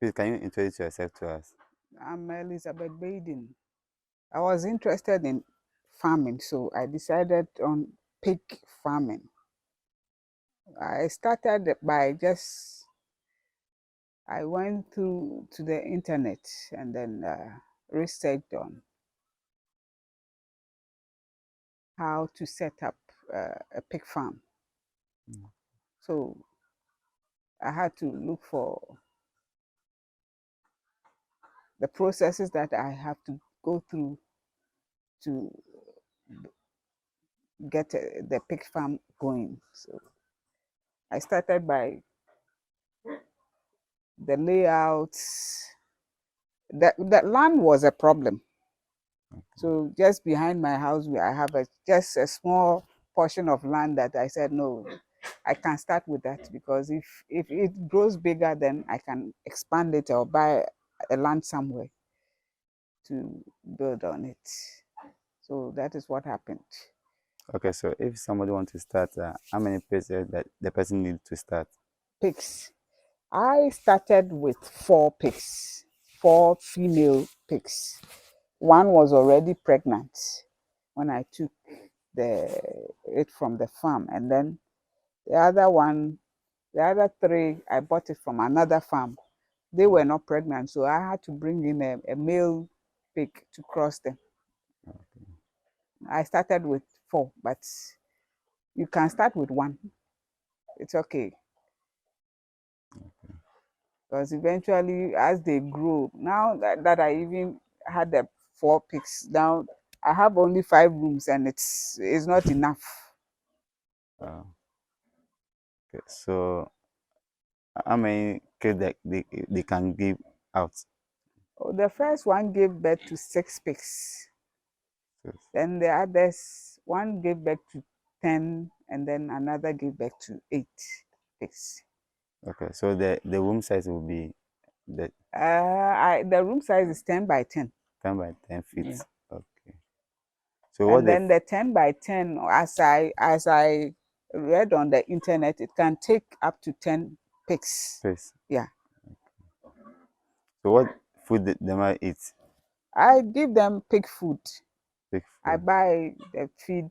Please, can you introduce yourself to us? I'm Elizabeth Baden. I was interested in farming, so I decided on pig farming. I started by I went through to the internet and then researched on how to set up a pig farm. Mm. So I had to look for the processes that I have to go through to get the pig farm going. So I started by the layouts. The land was a problem. So just behind my house, I have just a small portion of land that I said no, I can start with that because if it grows bigger, then I can expand it or buy a land somewhere to build on it. So that is what happened. Okay, so if somebody wants to start, how many places that the person needs to start? Pigs. I started with 4 pigs, 4 female pigs. One was already pregnant when I took it from the farm, and then the other one, the other three, I bought it from another farm. They were not pregnant, so I had to bring in a male pig to cross them. I started with 4, but you can start with 1. It's okay because eventually, as they grow, now that I even had the 4 pigs, now I have only 5 rooms, and it's not enough. Uh, okay, so how many kids that they can give out? Oh, the first one gave birth to 6 pigs. Yes. Then the others, one gave birth to 10, and then another gave birth to 8 pigs. Okay, so the room size will be the The room size is 10 by 10. 10 by 10 feet. Yeah. Okay. So what And then the 10 by 10, as I read on the internet, it can take up to 10 pigs. space? Yeah. So what food they might eat? I give them pig food. Big I food. buy the feed.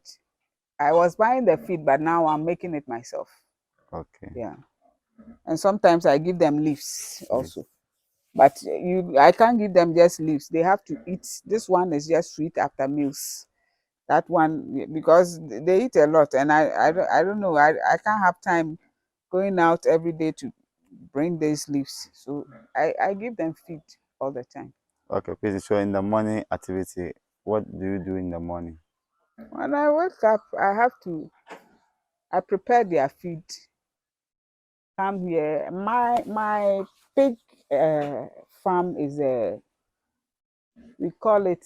I was buying the feed, but now I'm making it myself. Okay. Yeah. And sometimes I give them leaves Yes. also. But I can't give them just leaves. They have to eat. This one is just sweet after meals. That one, because they eat a lot, and I don't know. I can't have time going out every day to bring these leaves. So I give them feed all the time. Okay, please. So in the morning activity, what do you do in the morning? When I wake up, I prepare their feed. Come here. My pig farm is we call it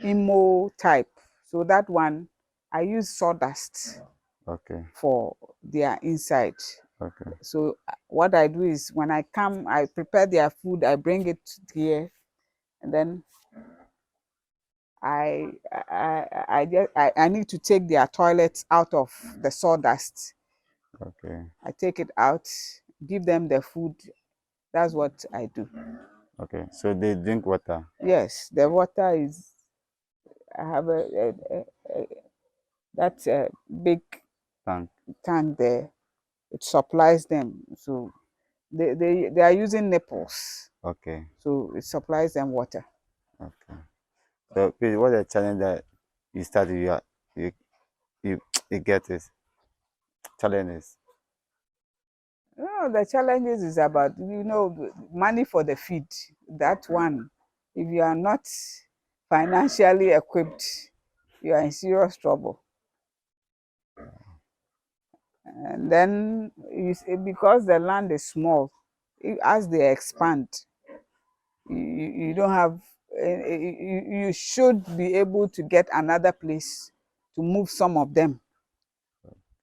emo type. So that one, I use sawdust Okay. for their inside. Okay. So what I do is when I come, I prepare their food, I bring it here, and then I need to take their toilets out of the sawdust. Okay. I take it out, give them the food. That's what I do. Okay. So they drink water. Yes, the water is. I have that's a big Tank. tank there. It supplies them. So they are using nipples. Okay. So it supplies them water. Okay. So please, what the challenge that you started you you you get is challenges. No, the challenges is about money for the feed. That one, if you are not financially equipped, you are in serious trouble. And then because the land is small, as they expand, you don't have. You should be able to get another place to move some of them.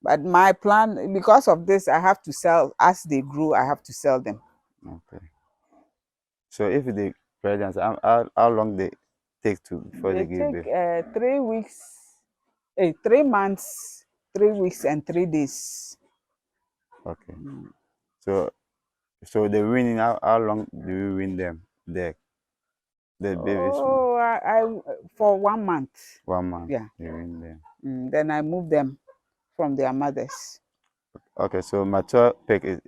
But my plan, because of this, I have to sell as they grow. I have to sell them. Okay. So if the pregnant, how long they take to before they They give take birth? 3 weeks, 3 months, 3 weeks, and 3 days. Okay. So So the weaning, how long do you wean them? The babies, Oh, for 1 month. 1 month. Yeah. You wean them. Then I move them from their mothers. Okay, so mature pig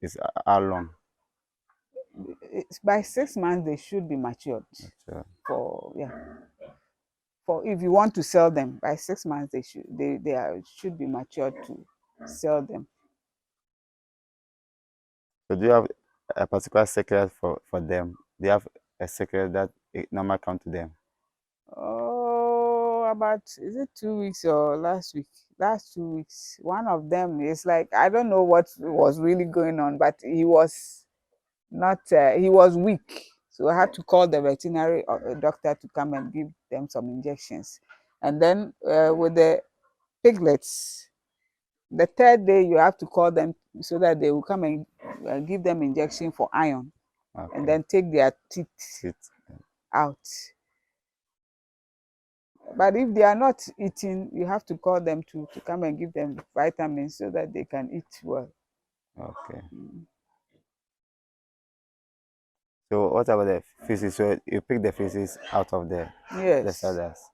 is how long? By 6 months they should be matured. Mature. For yeah, for if you want to sell them by 6 months, should be matured to sell them. So do you have a particular secret for them? Do you have a secret that it normal come to them? Oh, about, is it 2 weeks or last week? Last 2 weeks. One of them is like, I don't know what was really going on, but he was not. He was weak, so I had to call the veterinary doctor to come and give them some injections. And then with the piglets, the third day you have to call them so that they will come and give them injection for iron, and Okay. then take their teeth Sit. out. But if they are not eating, you have to call them to come and give them vitamins so that they can eat well. Okay. So what about the feces? So you pick the feces out of the Yes. cellars.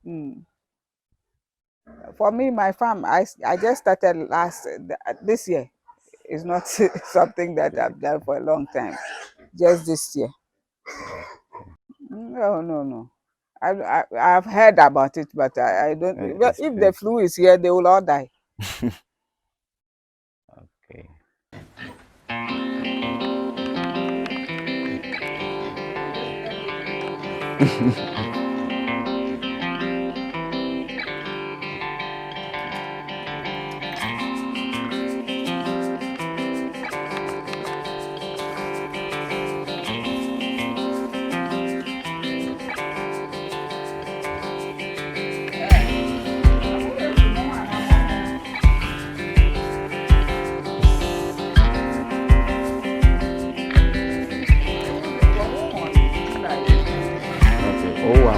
For me, my farm, I just started this year. It's not something that I've done for a long time. Just this year. No, no, no. I've heard about it, but I don't. Well, It's if the painful. flu is here, they will all die. Okay. Okay. Oh,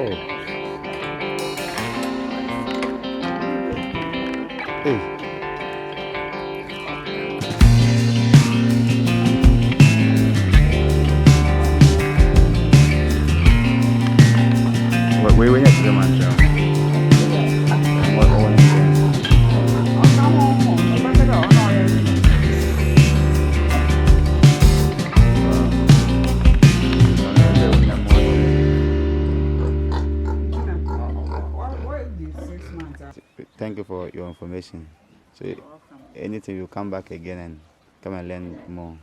Hey. Wait, wait, to the man, Thank you for your information. So, anything you come back again and come and learn more.